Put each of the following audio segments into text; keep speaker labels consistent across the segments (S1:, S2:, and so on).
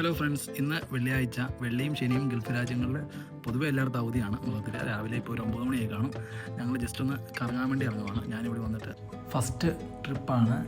S1: Hello friends, ഇന്ന് വെള്ളിയാഴ്ച. വെള്ളിയും ശനിയും ഗൾഫ് രാജ്യങ്ങളിൽ പൊതുവെ എല്ലായിടത്തും അവധിയാണ്. മൊത്തത്തിൽ രാവിലെ ഇപ്പോൾ ഒരു 9 മണിയായി കാണും. ഞങ്ങൾ ജസ്റ്റ് ഒന്ന് കറങ്ങാൻ വേണ്ടി ഇറങ്ങുവാണ്. ഞാനിവിടെ വന്നിട്ട് ഫസ്റ്റ് ട്രിപ്പാണ്.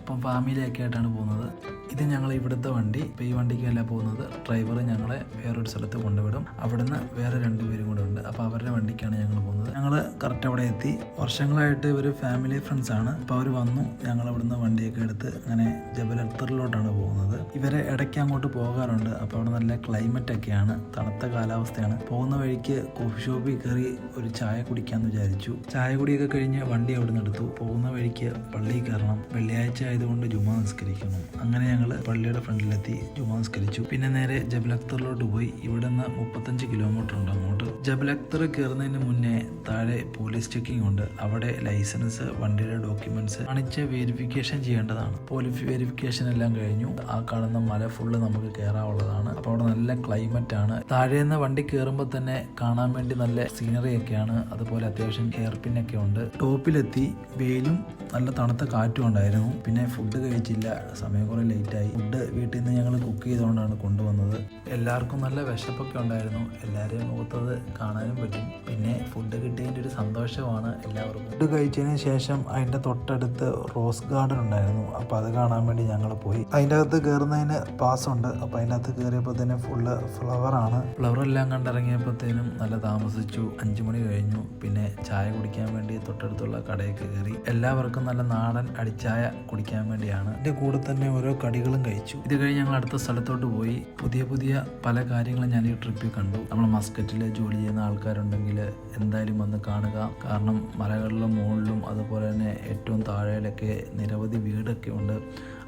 S1: ഇപ്പം ഫാമിലിയൊക്കെ ആയിട്ടാണ് പോകുന്നത്. ഇത് ഞങ്ങൾ ഇവിടുത്തെ വണ്ടി. ഇപ്പോൾ ഈ വണ്ടിക്കല്ല പോകുന്നത്. ഡ്രൈവർ ഞങ്ങളെ വേറൊരു സ്ഥലത്ത് കൊണ്ടുവിടും. അവിടുന്ന് വേറെ 2 പേരും കൂടെ ഉണ്ട്. അപ്പോൾ അവരുടെ വണ്ടിക്കാണ് ഞങ്ങൾ പോകുന്നത്. ഞങ്ങൾ കറക്റ്റ് അവിടെ എത്തി. വർഷങ്ങളായിട്ട് ഇവർ ഫാമിലി ഫ്രണ്ട്സാണ്. അപ്പോൾ അവർ വന്നു. ഞങ്ങൾ അവിടുന്ന് വണ്ടിയൊക്കെ എടുത്ത് അങ്ങനെ ജബൽ അഖ്തറിലോട്ടാണ് പോകുന്നത്. ഇവരെ ഇടയ്ക്ക് അങ്ങോട്ട് പോകാറുണ്ട്. അപ്പോൾ അവിടെ നല്ല ക്ലൈമറ്റ് ഒക്കെയാണ്, തണുത്ത കാലാവസ്ഥയാണ്. പോകുന്ന വഴിക്ക് കോഫി ഷോപ്പിൽ കയറി ഒരു ചായ കുടിക്കാമെന്ന് വിചാരിച്ചു. ചായ കുടിയൊക്കെ കഴിഞ്ഞ് വണ്ടി അവിടെ നിന്ന് എടുത്തു. പോകുന്ന വഴിക്ക് പള്ളിയിൽ കയറണം. വെള്ളിയാഴ്ച ആയതുകൊണ്ട് ജുമാ നിസ്കരിക്കണം. അങ്ങനെ ഞങ്ങൾ പള്ളിയുടെ ഫ്രണ്ടിലെത്തി ജുമാ നിസ്കരിച്ചു. പിന്നെ നേരെ ജബൽ അഖ്തറിലോട്ട് പോയി. ഇവിടെ നിന്ന് 35 കിലോമീറ്റർ ഉണ്ട് അങ്ങോട്ട്. ജബൽ അഖ്തർ കയറുന്നതിന് മുന്നേ താഴെ പോലീസ് ചെക്കിംഗ് ഉണ്ട്. അവിടെ ലൈസൻസ്, വണ്ടിയുടെ ഡോക്യുമെന്റ്സ് കാണിച്ച് വെരിഫിക്കേഷൻ ചെയ്യേണ്ടതാണ്. പോലീസ് വെരിഫിക്കേഷൻ എല്ലാം കഴിഞ്ഞു. ആ കാണുന്ന മല ഫുള്ള് നമുക്ക് കയറാവുള്ളതാണ്. അപ്പോൾ അവിടെ നല്ല ക്ലൈമറ്റ് ആണ്. താഴേന്ന് വണ്ടി കയറുമ്പോൾ തന്നെ കാണാൻ വേണ്ടി നല്ല സീനറി ഒക്കെയാണ്. അതുപോലെ അത്യാവശ്യം ഹെയർപിന്നൊക്കെ ഉണ്ട്. ടോപ്പിലെത്തി. വെയിലും നല്ല തണുത്ത കാറ്റും ഉണ്ടായിരുന്നു. പിന്നെ ഫുഡ് കഴിച്ചില്ല, സമയം കുറെ ലേറ്റായി. ഫുഡ് വീട്ടിൽ നിന്ന് ഞങ്ങൾ കുക്ക് ചെയ്തുകൊണ്ടാണ് കൊണ്ടുവന്നത്. എല്ലാവർക്കും നല്ല വിശപ്പൊക്കെ ഉണ്ടായിരുന്നു. എല്ലാവരെയും മുഖത്തത് കാണാനും പറ്റും. പിന്നെ ഫുഡ് കിട്ടിയതിൻ്റെ ഒരു സന്തോഷമാണ് എല്ലാവർക്കും. ഫുഡ് കഴിച്ചതിന് ശേഷം അതിൻ്റെ തൊട്ടടുത്ത് റോസ് ഗാർഡൻ ഉണ്ടായിരുന്നു. അപ്പോൾ അത് കാണാൻ വേണ്ടി ഞങ്ങൾ പോയി. അതിൻ്റെ അകത്ത് കയറുന്നതിന് പാസ്സുണ്ട്. അപ്പോൾ അതിൻ്റെ അകത്ത് കയറിയപ്പോഴത്തേനും ഫുള്ള് ഫ്ലവറാണ്. ഫ്ലവറെല്ലാം കണ്ടിറങ്ങിയപ്പോഴത്തേനും നല്ല താമസിച്ചു. 5 മണി കഴിഞ്ഞു. പിന്നെ ചായ കുടിക്കാൻ വേണ്ടി തൊട്ടടുത്തുള്ള കടയൊക്കെ കയറി. എല്ലാവർക്കും നല്ല നാടൻ അടിച്ചായ കുടിക്കാൻ വേണ്ടിയാണ്. എൻ്റെ കൂടെ തന്നെ ഓരോ കടികളും കഴിച്ചു. ഇത് കഴിഞ്ഞ് ഞങ്ങൾ അടുത്ത സ്ഥലത്തോട്ട് പോയി. പുതിയ പല കാര്യങ്ങളും ഞാൻ ഈ ട്രിപ്പിൽ കണ്ടു. നമ്മൾ മസ്കറ്റിൽ ജോലി ചെയ്യുന്ന ആൾക്കാരുണ്ടെങ്കിൽ എന്തായാലും വന്ന് കാണുക. കാരണം മലകളിലും മുകളിലും അതുപോലെ തന്നെ ഏറ്റവും താഴെയിലൊക്കെ നിരവധി വീടൊക്കെ ഉണ്ട്.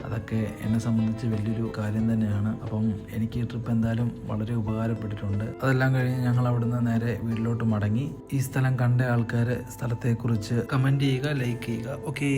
S1: അതൊക്കെ എന്നെ സംബന്ധിച്ച് വലിയൊരു കാര്യം തന്നെയാണ്. അപ്പം എനിക്ക് ഈ ട്രിപ്പ് എന്തായാലും വളരെ ഉപകാരപ്പെട്ടിട്ടുണ്ട്. അതെല്ലാം കഴിഞ്ഞ് ഞങ്ങൾ അവിടുന്ന് നേരെ വീട്ടിലോട്ട് മടങ്ങി. ഈ സ്ഥലം കണ്ട ആൾക്കാർ സ്ഥലത്തെക്കുറിച്ച് കമൻറ്റ് ചെയ്യുക, ലൈക്ക് ചെയ്യുക. ഓക്കേ.